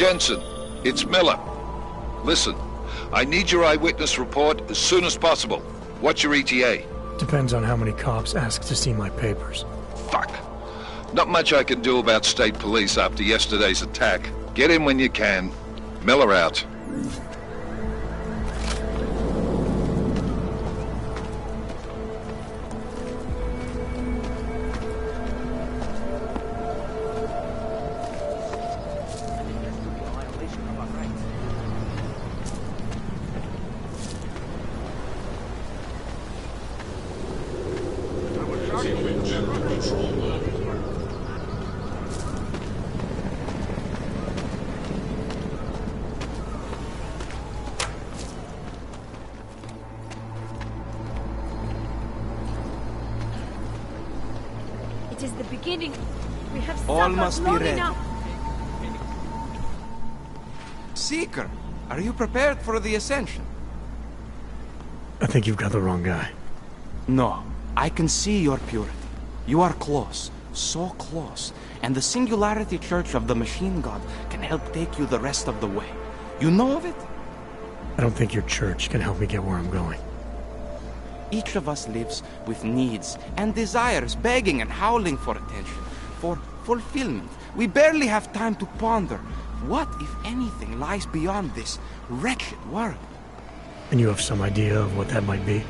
Jensen, it's Miller. Listen, I need your eyewitness report as soon as possible. What's your ETA? Depends on how many cops ask to see my papers. Fuck. Not much I can do about state police after yesterday's attack. Get in when you can. Miller out. It is the beginning. We have All suffered must be long ready. enough. Seeker, are you prepared for the ascension? I think you've got the wrong guy. No, I can see your purity. You are close, so close, and the Singularity Church of the Machine God can help take you the rest of the way. You know of it? I don't think your church can help me get where I'm going. Each of us lives with needs and desires, begging and howling for attention, for fulfillment. We barely have time to ponder what, if anything, lies beyond this wretched world. And you have some idea of what that might be?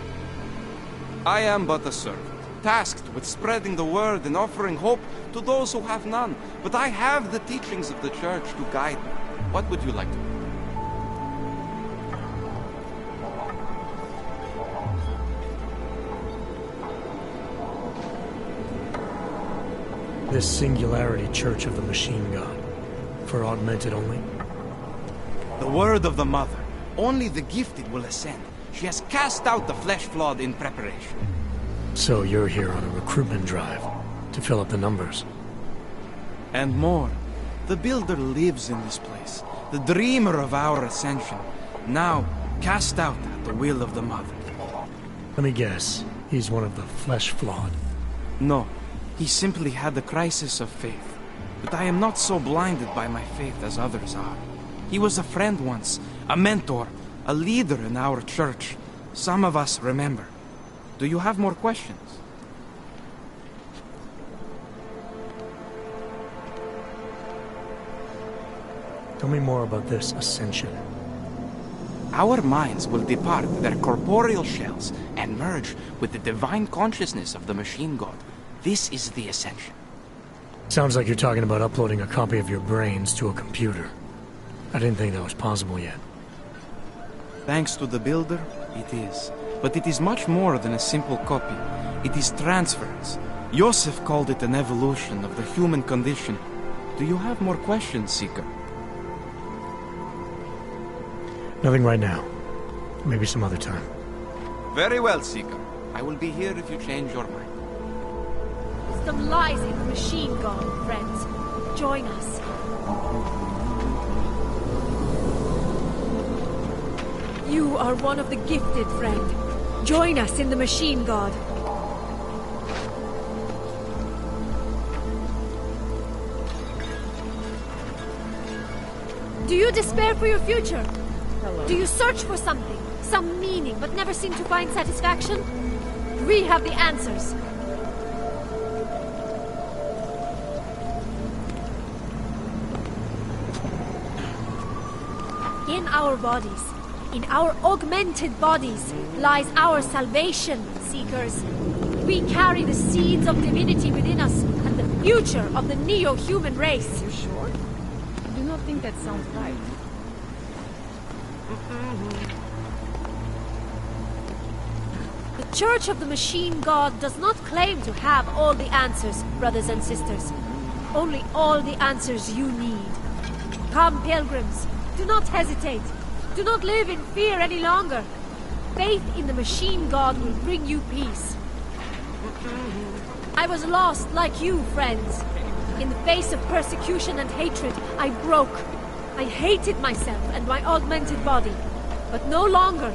I am but a servant, tasked with spreading the word and offering hope to those who have none. But I have the teachings of the church to guide me. What would you like to do? This Singularity Church of the Machine God. For augmented only? The word of the Mother. Only the gifted will ascend. She has cast out the flesh-flawed in preparation. So you're here on a recruitment drive, to fill up the numbers. And more. The Builder lives in this place, the dreamer of our ascension, now cast out at the will of the Mother. Let me guess, he's one of the flesh-flawed. No, he simply had a crisis of faith. But I am not so blinded by my faith as others are. He was a friend once, a mentor, a leader in our church. Some of us remember. Do you have more questions? Tell me more about this ascension. Our minds will depart their corporeal shells and merge with the divine consciousness of the Machine God. This is the ascension. Sounds like you're talking about uploading a copy of your brains to a computer. I didn't think that was possible yet. Thanks to the Builder, it is. But it is much more than a simple copy. It is transference. Joseph called it an evolution of the human condition. Do you have more questions, Seeker? Nothing right now. Maybe some other time. Very well, Seeker. I will be here if you change your mind. Wisdom lies in the Machine God, friends. Join us. You are one of the gifted, friend. Join us in the Machine God. Do you despair for your future? Hello. Do you search for something, some meaning, but never seem to find satisfaction? We have the answers. In our bodies, in our augmented bodies, lies our salvation, Seekers. We carry the seeds of divinity within us and the future of the neo-human race. You sure? I do not think that sounds right. The Church of the Machine God does not claim to have all the answers, brothers and sisters. Only all the answers you need. Come, pilgrims. Do not hesitate. Do not live in fear any longer. Faith in the Machine God will bring you peace. I was lost like you, friends. In the face of persecution and hatred, I broke. I hated myself and my augmented body, but no longer.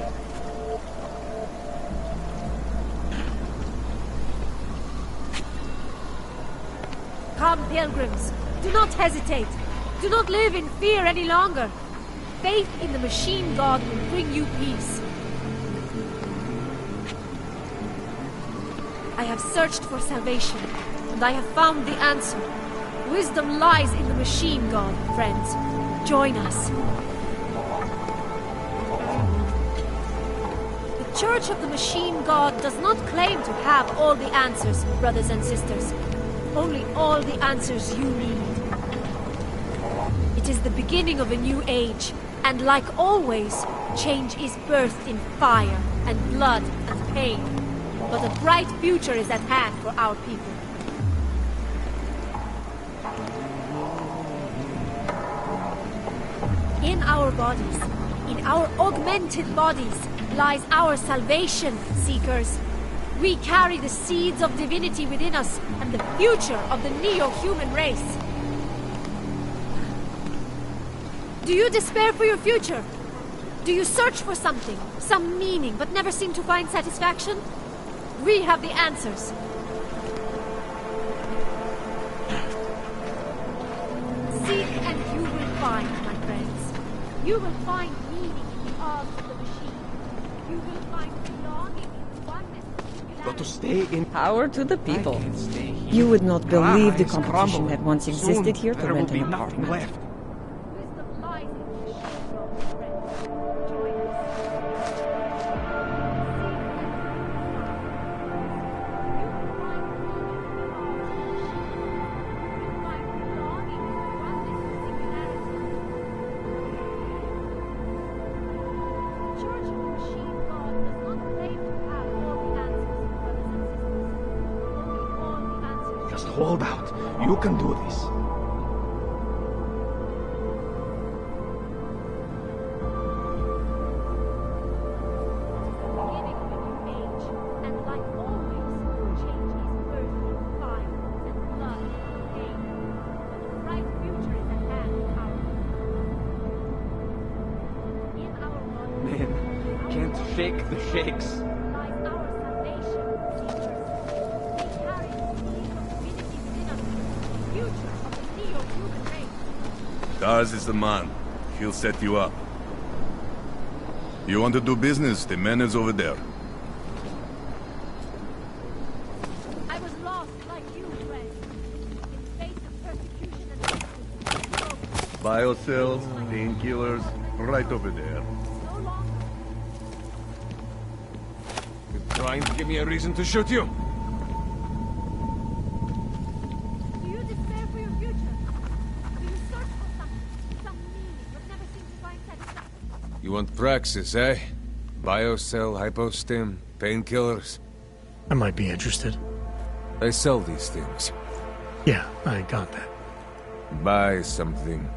Come, pilgrims. Do not hesitate. Do not live in fear any longer. Faith in the machine god will bring you peace. I have searched for salvation, and I have found the answer. Wisdom lies in the machine god, friends. Join us. The Church of the Machine God does not claim to have all the answers, brothers and sisters. Only all the answers you need. It is the beginning of a new age, and like always, change is birthed in fire and blood and pain. But a bright future is at hand for our people. In our bodies, in our augmented bodies, lies our salvation, Seekers. We carry the seeds of divinity within us and the future of the neo-human race. Do you despair for your future? Do you search for something, some meaning, but never seem to find satisfaction? We have the answers. Seek and you will find, my friends. You will find meaning in the arms of the machine. You will find belonging in the oneness of Got to singularity. stay in. Power to the people. I can't stay here. You would not believe the Eyes competition crumble. that once existed Soon, here to there will rent be an nothing apartment. left. Wisdom lies in the machine, my friends. Join us. Just hold out. You can do this. Man, can't shake the shakes. Dars is the man. He'll set you up. You want to do business? The man is over there. I was lost like you, friend. In face of persecution and justice. Biocells, painkillers, right over there. No longer. You're trying to give me a reason to shoot you. Do you despair for your future? Do you search for something, some meaning, but never seem to find satisfaction? You want praxis, eh? Biocell, hypostim, painkillers. I might be interested. I sell these things. Yeah, I got that. Buy something.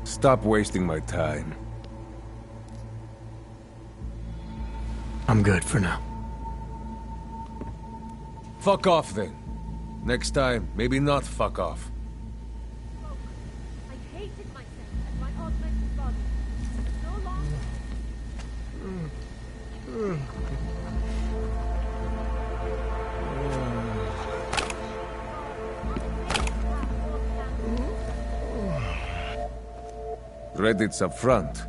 Stop wasting my time. I'm good for now. Fuck off then. Next time, maybe not fuck off. I hated myself and my augmented body. No longer. Credits up front.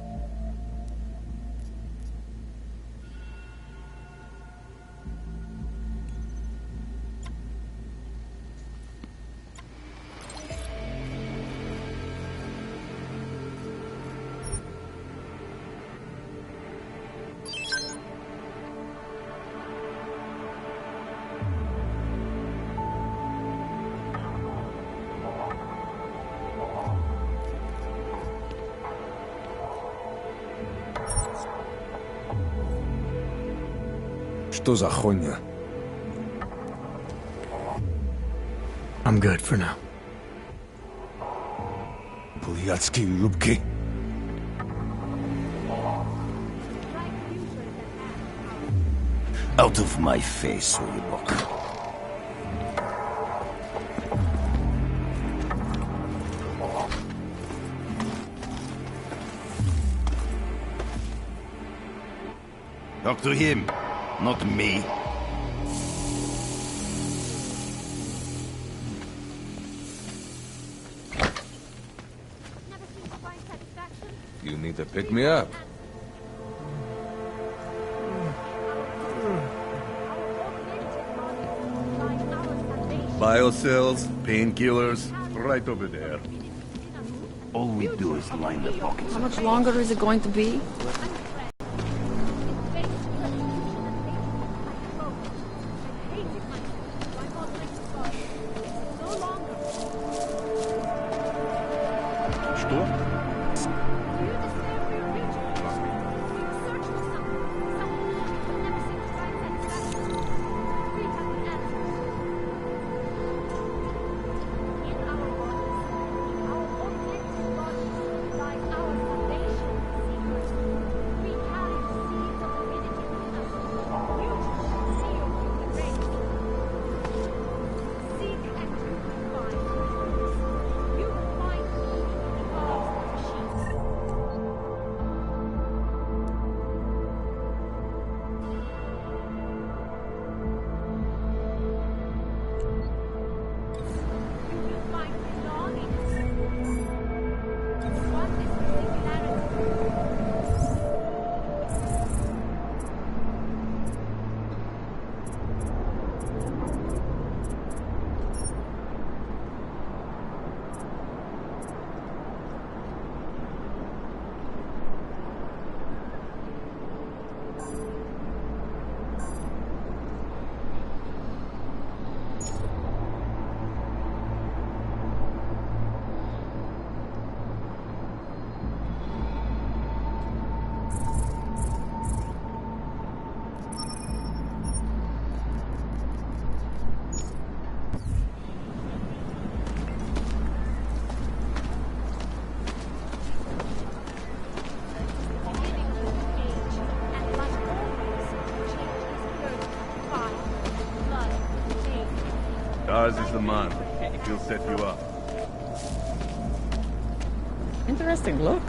Что за хуйня? I'm good for now. Блядские юбки. Out of my face, уебок. Talk to him, not me. Never seem to find satisfaction. You need to pick me up. Biocells, painkillers, right over there. All we do is line the pockets. How much longer is it going to be? Ours is the man. He'll set you up. Interesting look.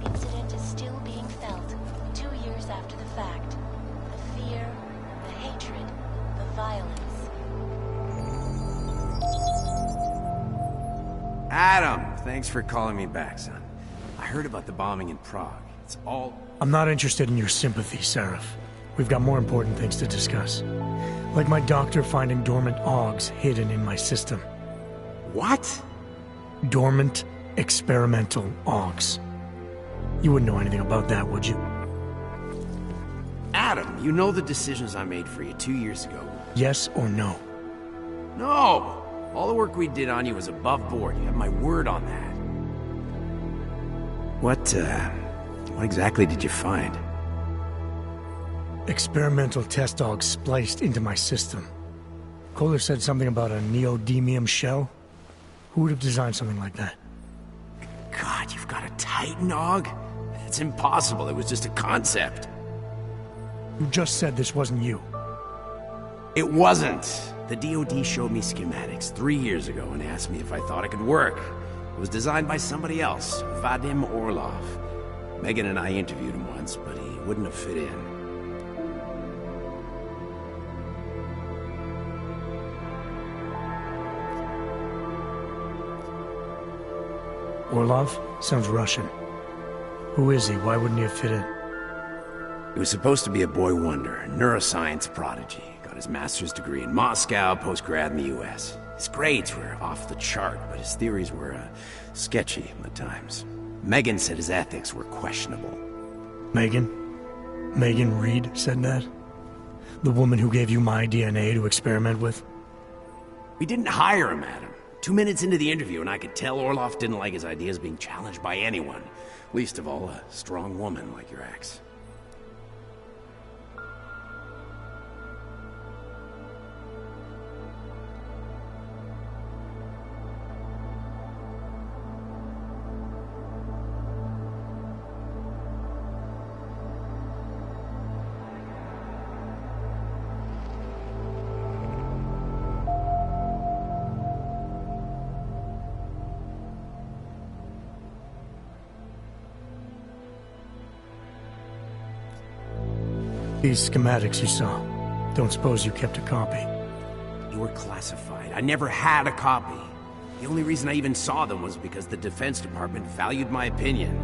Incident is still being felt 2 years after the fact. The fear, the hatred, the violence. Adam, thanks for calling me back, son. I heard about the bombing in Prague. It's all... I'm not interested in your sympathy, Seraph. We've got more important things to discuss. Like my doctor finding dormant AUGs hidden in my system. What? Dormant experimental AUGs. You wouldn't know anything about that, would you? Adam, you know the decisions I made for you 2 years ago. Yes or no? No! All the work we did on you was above board. You have my word on that. What exactly did you find? Experimental test AUGs spliced into my system. Kohler said something about a neodymium shell. Who would have designed something like that? God, you've got a Titan AUG? It's impossible. It was just a concept. You just said this wasn't you. It wasn't. The DoD showed me schematics 3 years ago and asked me if I thought it could work. It was designed by somebody else, Vadim Orlov. Megan and I interviewed him once, but he wouldn't have fit in. Orlov? Sounds Russian. Who is he? Why wouldn't he have fit in? He was supposed to be a boy wonder, a neuroscience prodigy. Got his master's degree in Moscow, post-grad in the US. His grades were off the chart, but his theories were sketchy at times. Megan said his ethics were questionable. Megan? Megan Reed said that? The woman who gave you my DNA to experiment with? We didn't hire him, Adam. 2 minutes into the interview, and I could tell Orlov didn't like his ideas being challenged by anyone. Least of all, a strong woman like your ex. These schematics you saw. Don't suppose you kept a copy? They were classified. I never had a copy. The only reason I even saw them was because the Defense Department valued my opinion.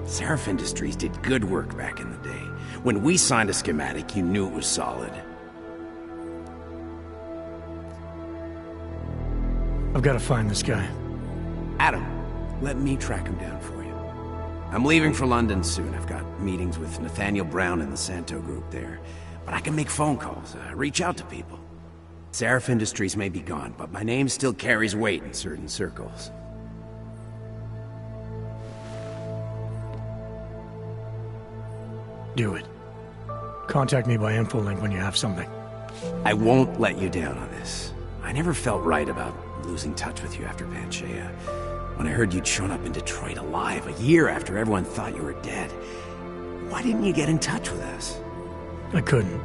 Seraph Industries did good work back in the day. When we signed a schematic, you knew it was solid. I've got to find this guy. Adam, let me track him down for you. I'm leaving for London soon. I've got meetings with Nathaniel Brown and the Santo group there. But I can make phone calls, reach out to people. Seraph Industries may be gone, but my name still carries weight in certain circles. Do it. Contact me by InfoLink when you have something. I won't let you down on this. I never felt right about losing touch with you after Panchea. When I heard you'd shown up in Detroit alive a year after everyone thought you were dead. Why didn't you get in touch with us? I couldn't.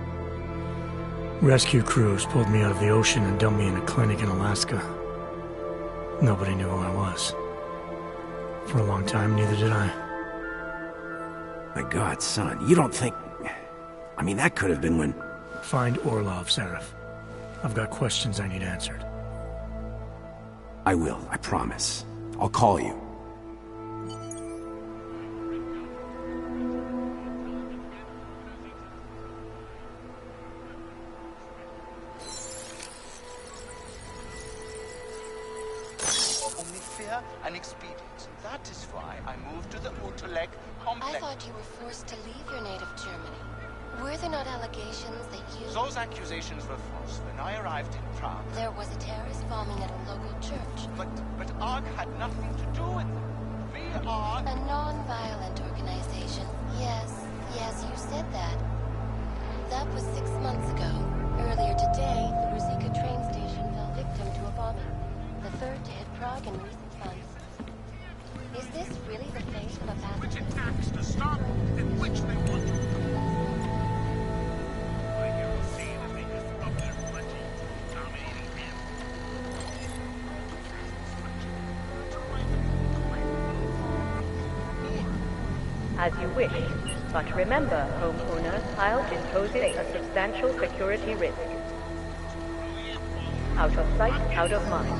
Rescue crews pulled me out of the ocean and dumped me in a clinic in Alaska. Nobody knew who I was. For a long time, neither did I. My God, son, you don't think... I mean, that could have been when... Find Orlov, Seraph. I've got questions I need answered. I will, I promise. I'll call you. Only fear and expedience. That is why I moved to the Utrecht complex. I thought you were forced to leave your native Germany. Were there not allegations that you... Those accusations were false. When I arrived in Prague... There was a terrorist bombing at a local church. But ARG had nothing to do with it. We are... A non-violent organization. Yes, you said that. That was 6 months ago. Earlier today, the Ruzicka train station fell victim to a bombing. The third to hit Prague in recent months. Is this really the fate of a passenger? Which attacks to stop and which they want to... As you wish, but remember, homeowner, I'll impose a substantial security risk. Out of sight, out of mind.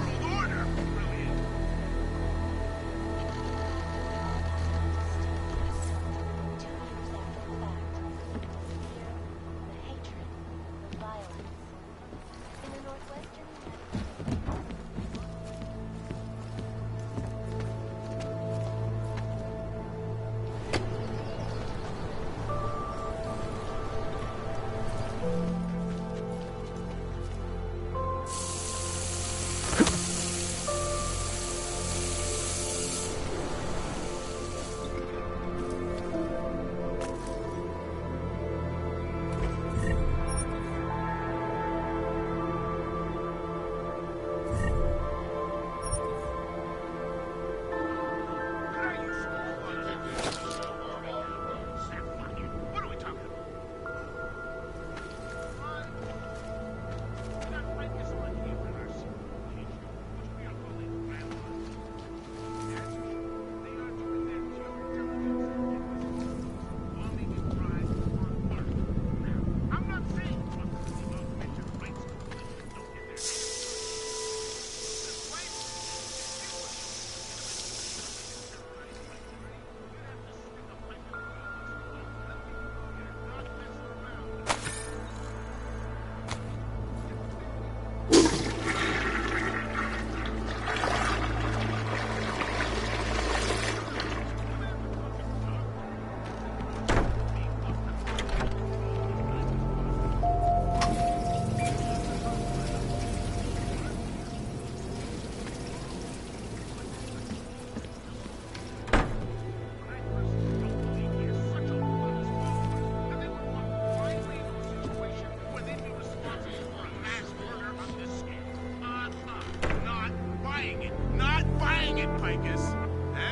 saying it, Picus.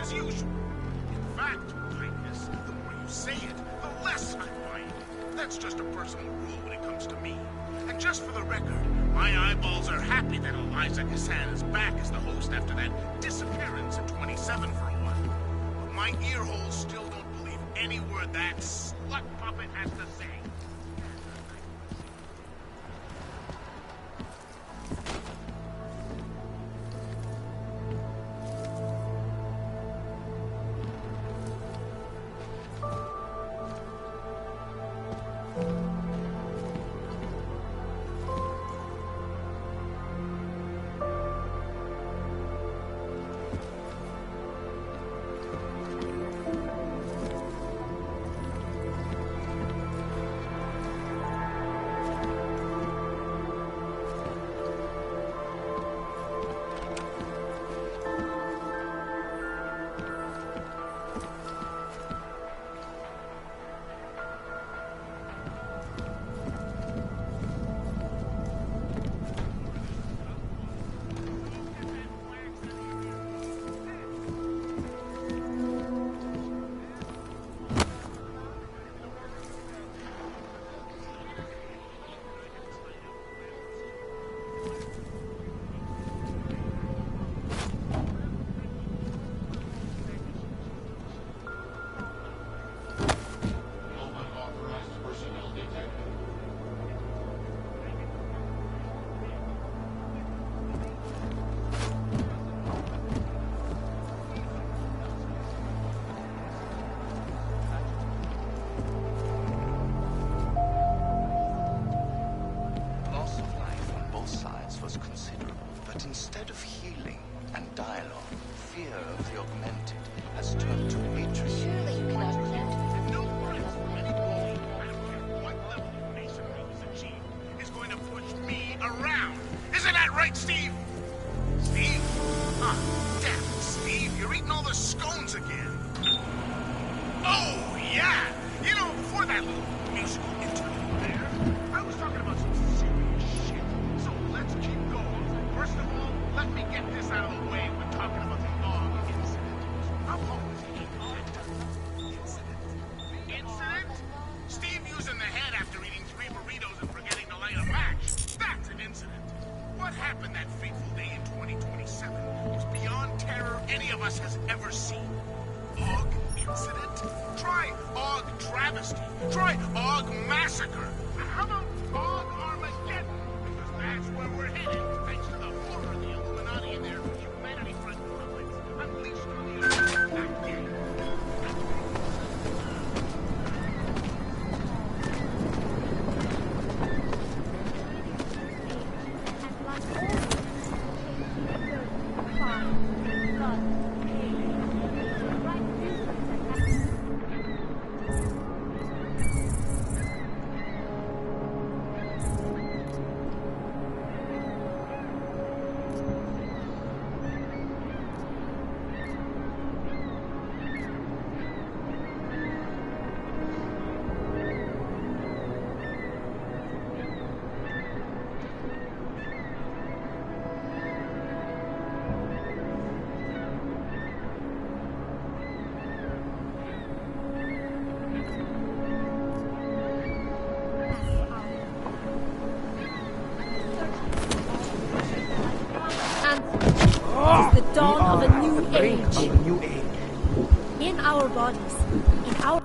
As usual. In fact, Picus, the more you say it, the less I'm buying it. That's just a personal rule when it comes to me. And just for the record, my eyeballs are happy that Eliza Cassan is back as the host after that disappearance at 27 for a while. But my earholes still don't believe any word that slut puppet has to say. The dawn of a new age. In our bodies, in our...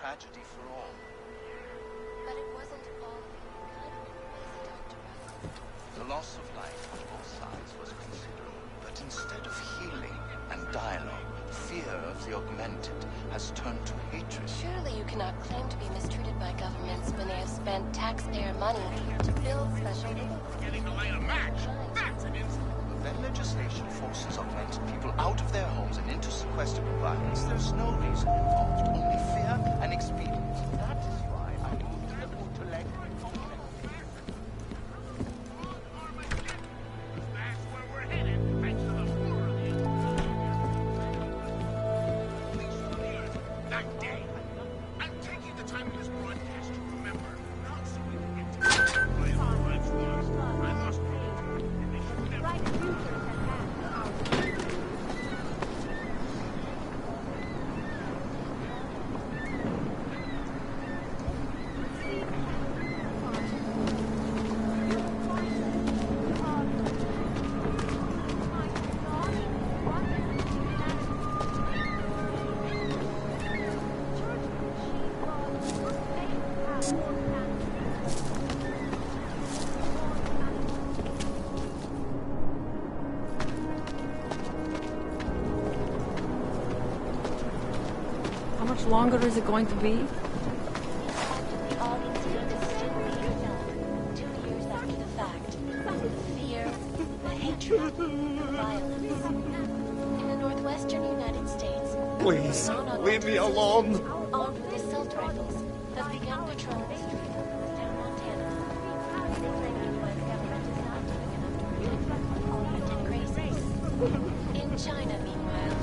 tragedy for all. But it wasn't all humankind, was it, Dr. Russell? The loss of life on both sides was considerable, but instead of healing and dialogue, fear of the augmented has turned to hatred. Surely you cannot claim to be mistreated by governments when they have spent taxpayer money to build special living. Getting to light a match. That's an insult. But when legislation forces augmented people out of their homes and into sequestered violence, there's no reason involved, only fear and expedience. That is why I moved to the Utelek complex. That's where we're headed, thanks to the horror of the police cleared that day. I'm taking the time of this broadcast to remember, not so we can get to my other lives lost. I lost hope, and they should never. Bright future is at hand. How much longer is it going to be? The audience here is still being felt 2 years after the fact. The fear, the hatred, the violence. In the northwestern United States, Please, leave me alone. armed with assault rifles, have begun patrolling the streets of Kutztown, Montana. They claim the U.S. government is not doing enough to protect augmented crazies. In China, meanwhile,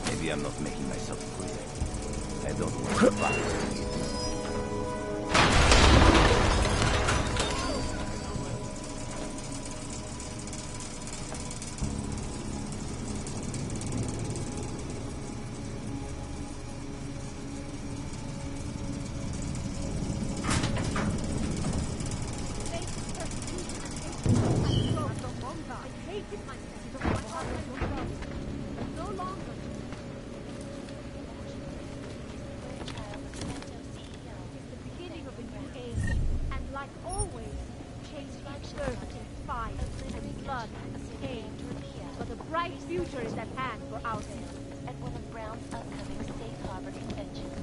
Maybe I'm not making myself clear. I don't want to fight. future is at hand for our at one of Brown's upcoming Safe Harbor conventions.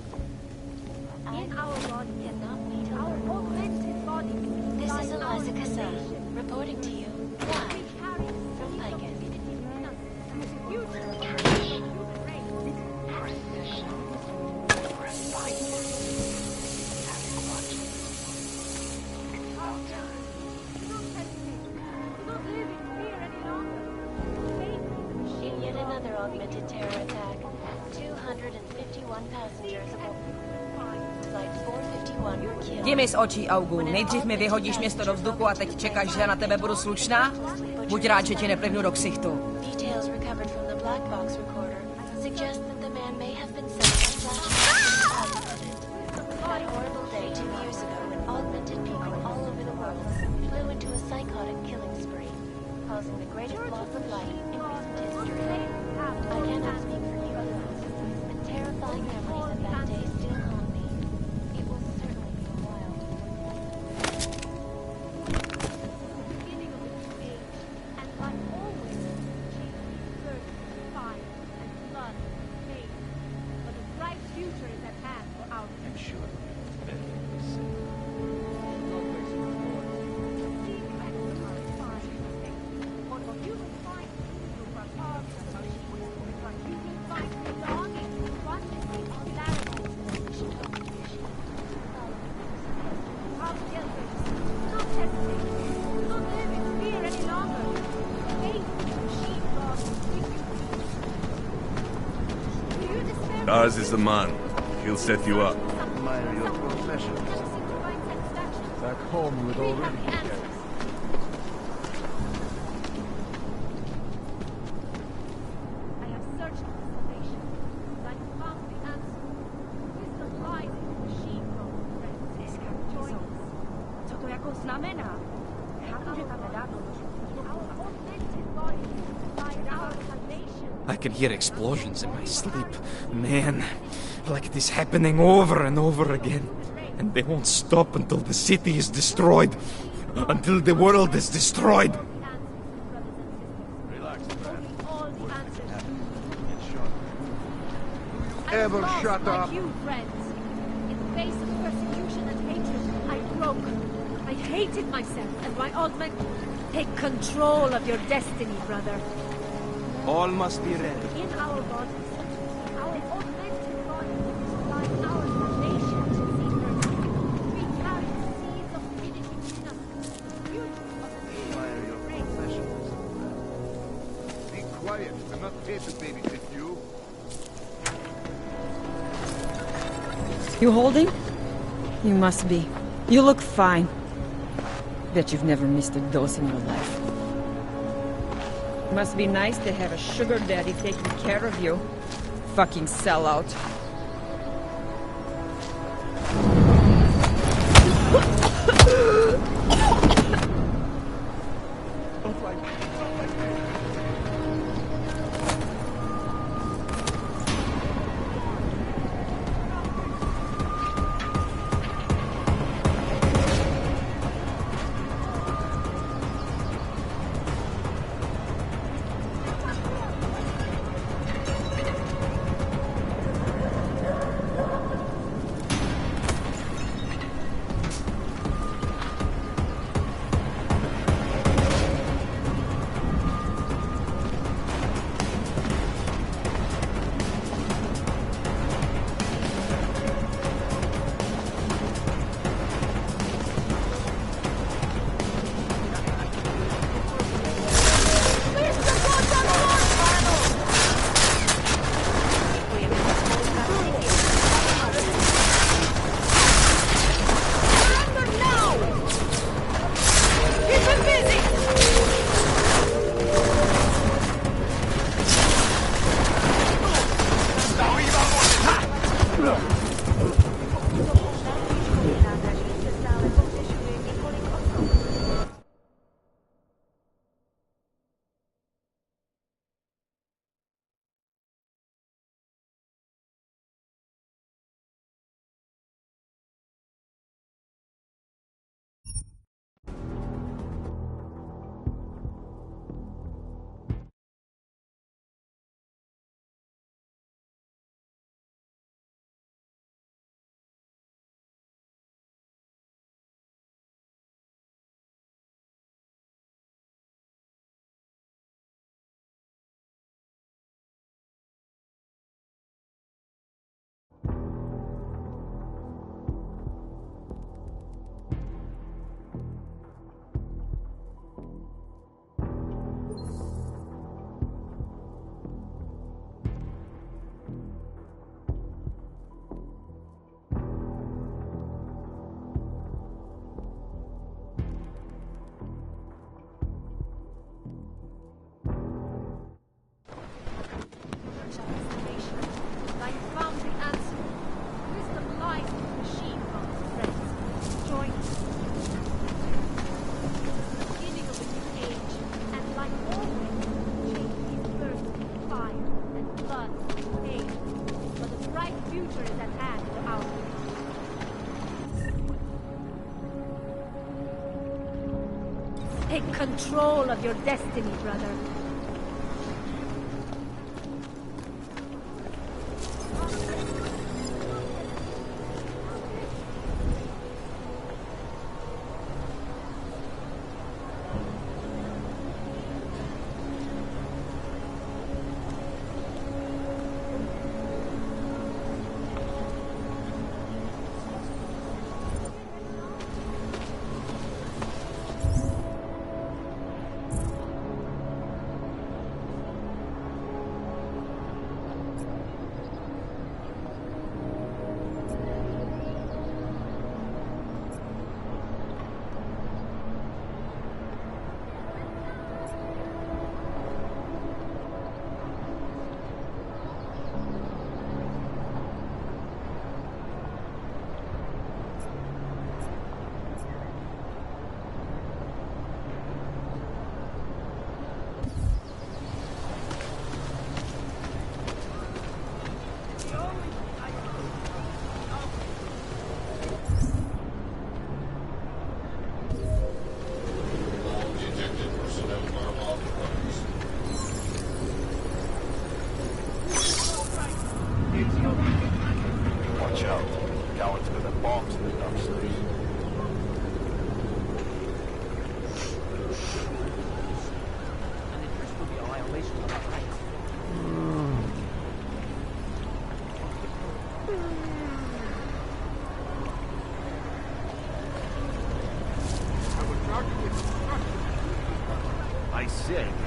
In our body, cannot wait our augmented body. This is Eliza Quasar, reporting to you live from Picus. In yet another augmented terror attack, 251 passengers aboard. Flight 451 were killed. Jdi mi z očí, Augu. Nejdřív mi vyhodíš město do vzduchu a teď čekáš, že na tebe budu slušná? Buď rád, že ti neplivnu do ksichtu. Details recovered from the black box recorder suggest that the man may have been sent a flashback. That horrible day 2 years ago when augmented people all over the world flew into a psychotic killing spree, causing the greatest loss of life in recent history. I cannot speak for you, but terrifying memories of that day still haunt me. It will certainly be a while. Beginning of a new age, and like always, birth, fire, and blood, pain. But a bright future is at hand for our I'm sure it's better than this. Ours is the man. He'll set you up. Admire your professionalism. Back home, you would already be dead. I have searched for salvation. I have found the answer. Wisdom lies in the machine, friends. Join us. Co to jako znamená? Chápu, že tam nedávno došlo. Our augmented bodies lie our salvation. I can hear explosions in my sleep. Man, like it is happening over and over again. And they won't stop until the city is destroyed. Until the world is destroyed. Ever shut up? Like you, friends. In the face of persecution and hatred, I broke. I hated myself and my augment. Take control of your destiny, brother. All must be ready. In our bodies, our augmented bodies, lie our salvation. We carry the seeds of divinity within us. Beauty of the Admire your professionalism. Be quiet. I'm not paid to babysit you. You holding? You must be. You look fine. Bet you've never missed a dose in your life. Must be nice to have a sugar daddy taking care of you. Fucking sellout. Take control of your destiny, brother.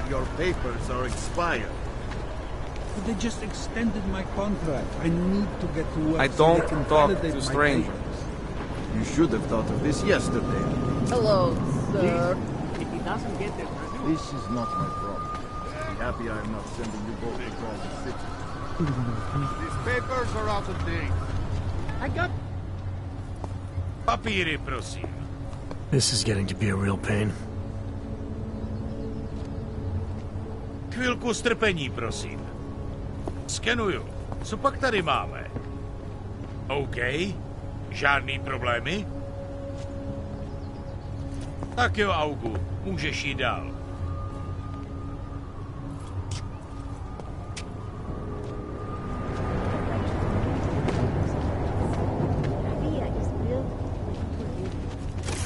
Your papers are expired. But they just extended my contract. I need to get to work. I so don't they can talk validate to my strangers. papers. You should have thought of this yesterday. Hello, sir. If he doesn't get it, this is not my problem. Be happy I am not sending you both to Gaza City. These papers are out of date. I got... Papíry, prosím. This is getting to be a real pain. Chvilku strpení, prosím. Skenuju. Co pak tady máme? OK. Žádný problémy? Tak jo, Augu. Můžeš jít dál.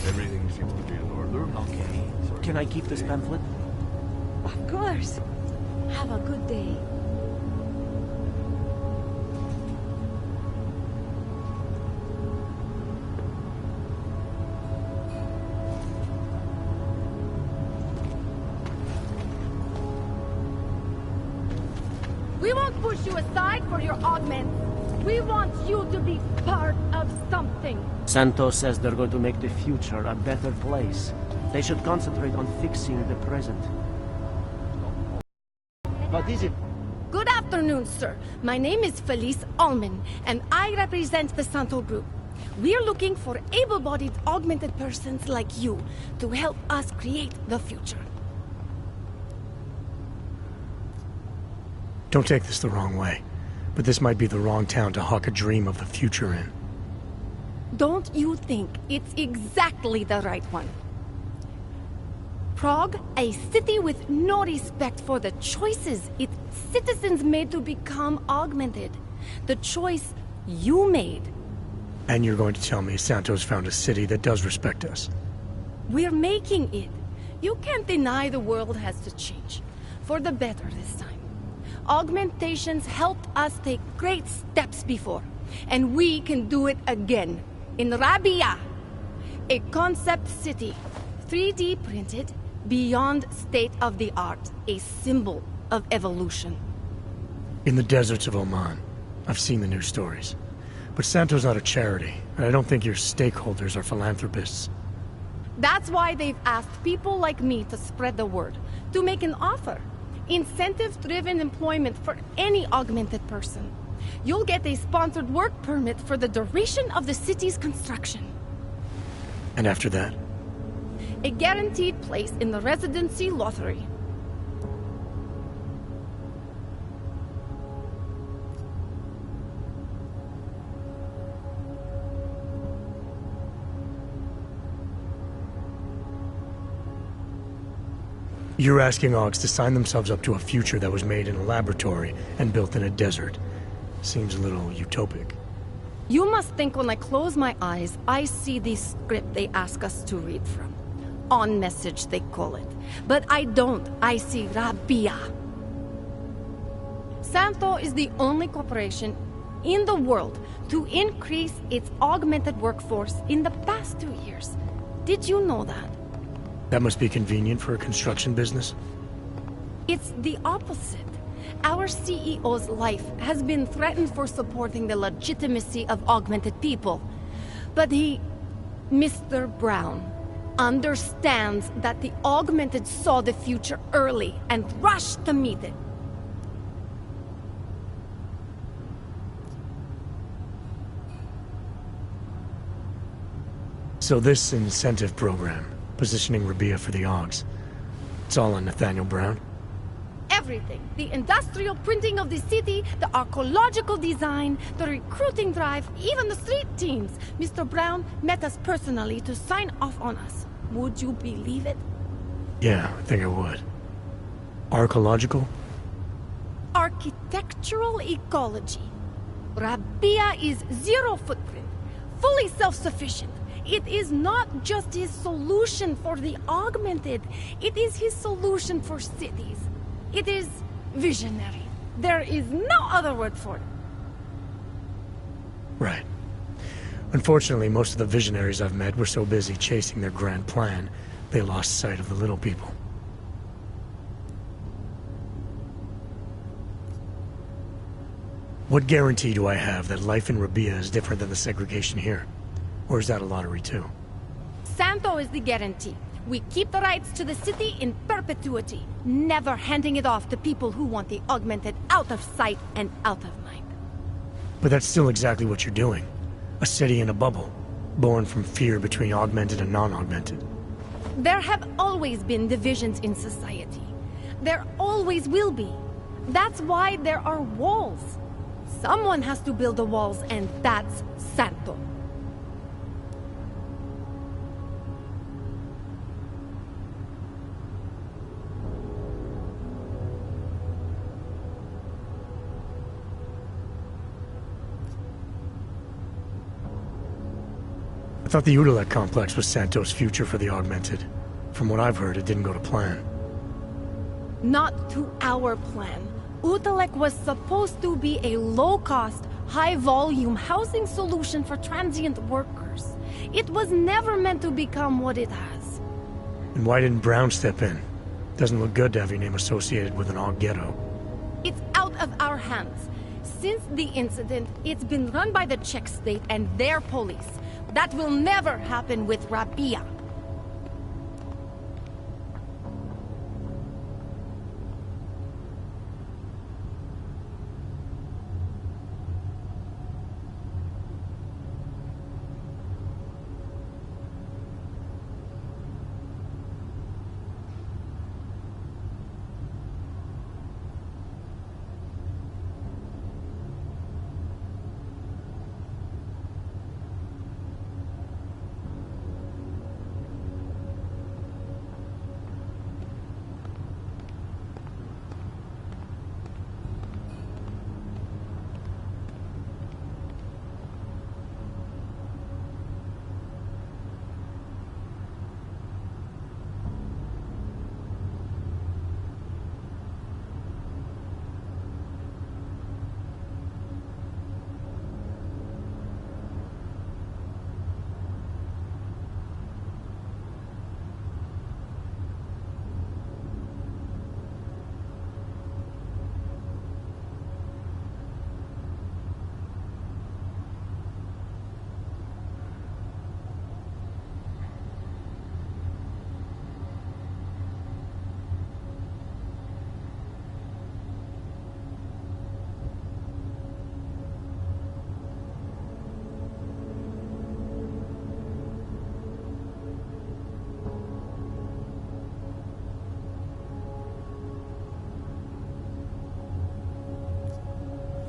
Everything seems to be in order. Okay. Can I keep this pamphlet? Of course. Have a good day. We won't push you aside for your augments. We want you to be part of something. Santos says they're going to make the future a better place. They should concentrate on fixing the present. What is it? Good afternoon, sir. My name is Felice Allman, and I represent the Santo Group. We're looking for able-bodied augmented persons like you to help us create the future. Don't take this the wrong way, but this might be the wrong town to hawk a dream of the future in. Don't you think it's exactly the right one? Prague, a city with no respect for the choices its citizens made to become augmented. The choice you made. And you're going to tell me Santos found a city that does respect us? We're making it. You can't deny the world has to change. For the better this time. Augmentations helped us take great steps before. And we can do it again. In Rabia. A concept city. 3D printed. Beyond state-of-the-art, a symbol of evolution. In the deserts of Oman. I've seen the news stories. But Santo's not a charity, and I don't think your stakeholders are philanthropists. That's why they've asked people like me to spread the word, to make an offer. Incentive-driven employment for any augmented person. You'll get a sponsored work permit for the duration of the city's construction. And after that? A guaranteed place in the residency lottery. You're asking Augs to sign themselves up to a future that was made in a laboratory and built in a desert. Seems a little utopic. You must think when I close my eyes, I see the script they ask us to read from. On message, they call it. But I don't. I see Rabia. Santo is the only corporation in the world to increase its augmented workforce in the past 2 years. Did you know that? That must be convenient for a construction business. It's the opposite. Our CEO's life has been threatened for supporting the legitimacy of augmented people. But he, Mr. Brown, understands that the augmented saw the future early and rushed to meet it. So this incentive program, positioning Rabia for the Augs, it's all on Nathaniel Brown? Everything. The industrial printing of the city, the archaeological design, the recruiting drive, even the street teams. Mr. Brown met us personally to sign off on us. Would you believe it? Yeah, I think I would. Archaeological? Architectural ecology. Rabia is zero footprint, fully self-sufficient. It is not just his solution for the augmented. It is his solution for cities. It is visionary. There is no other word for it. Right. Unfortunately, most of the visionaries I've met were so busy chasing their grand plan, they lost sight of the little people. What guarantee do I have that life in Rabia is different than the segregation here? Or is that a lottery too? Santo is the guarantee. We keep the rights to the city in perpetuity, never handing it off to people who want the augmented out of sight and out of mind. But that's still exactly what you're doing. A city in a bubble, born from fear between augmented and non-augmented. There have always been divisions in society. There always will be. That's why there are walls. Someone has to build the walls, and that's Santo. I thought the Udalek complex was Santo's future for the augmented. From what I've heard, it didn't go to plan. Not to our plan. Udalek was supposed to be a low-cost, high-volume housing solution for transient workers. It was never meant to become what it has. And why didn't Brown step in? Doesn't look good to have your name associated with an Aug ghetto. It's out of our hands. Since the incident, it's been run by the Czech state and their police. That will never happen with Rabia.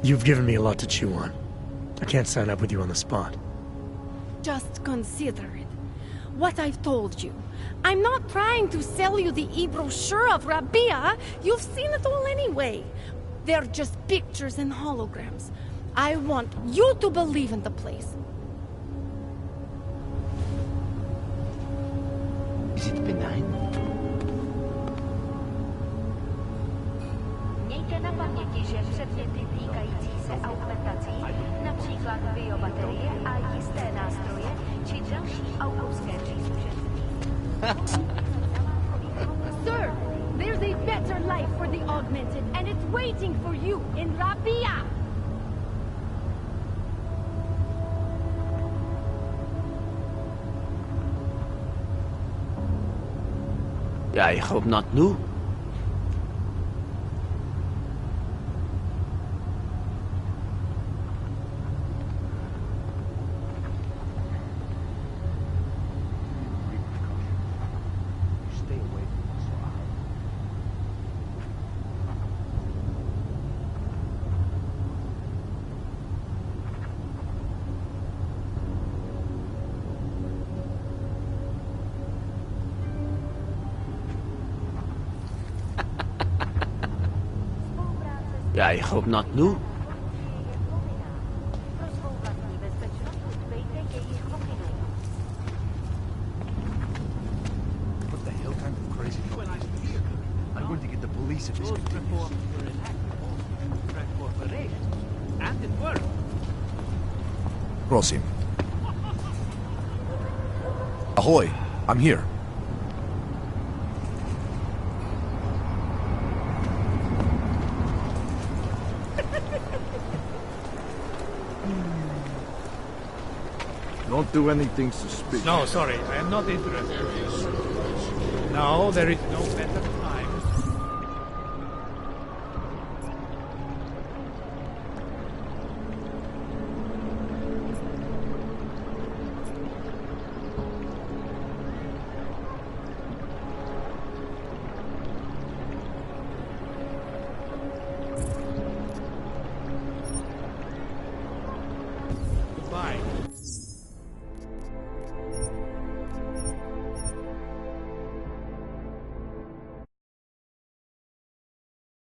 You've given me a lot to chew on. I can't sign up with you on the spot. Just consider it. What I've told you. I'm not trying to sell you the e-brochure of Rabia. You've seen it all anyway. They're just pictures and holograms. I want you to believe in the place. Is it benign? Mějte na paměti, že předměty týkající se augmentací, například biobaterie a jisté nástroje, či další autorské příslušenství. Sir, there's a better life for the augmented, and it's waiting for you in Rabia! I hope not new. I hope not new. What the hell kind of crazy noise is this? I'm going to get the police if this continues. And it worked. Cross him. Ahoy! I'm here. Don't do anything suspicious. No, sorry, I am not interested. No, there is no better.